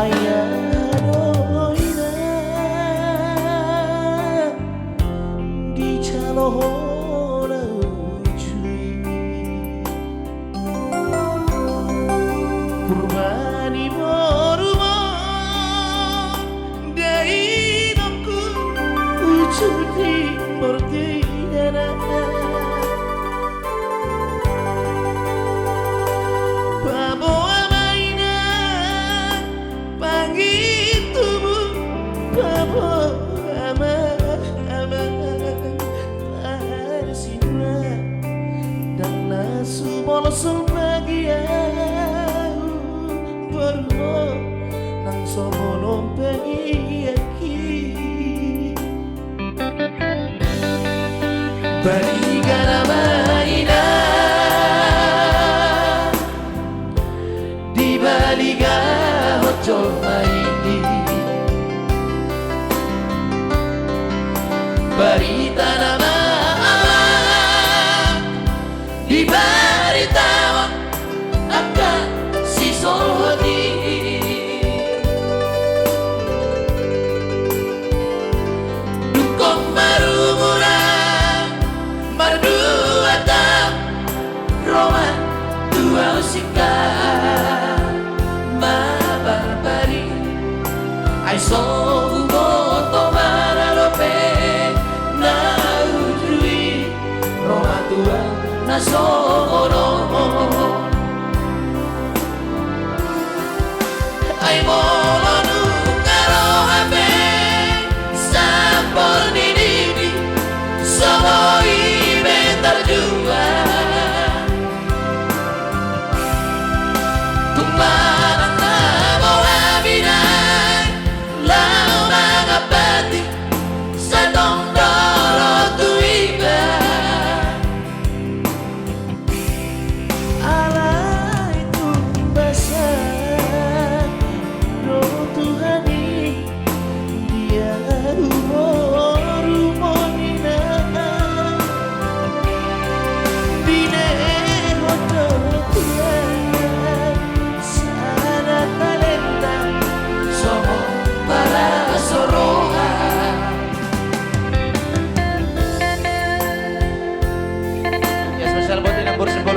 ayadoina di calohona cuy purbani moruma dainoku ucudi bertiana Bolos bagia baru nang somono pengiaki barigana maina di baliga hojo maini barita nama di baritawa akan si solhodi dukong marumurang marduata Roma tua usika mabarbari ai so uboto mararope na udrui Roma tua nasoro ai molonu karo habe sampor nini sawoi bentar jua tumbarang na bawa binai lau mangapati sa dongdoro tuiba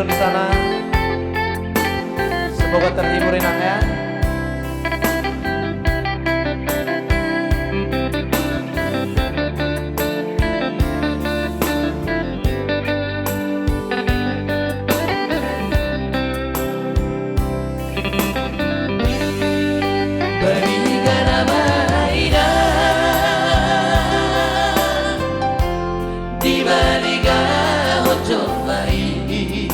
di sana, semoga terhibur enaknya. Barigana maina di baliga hojo maini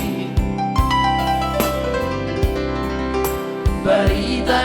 barita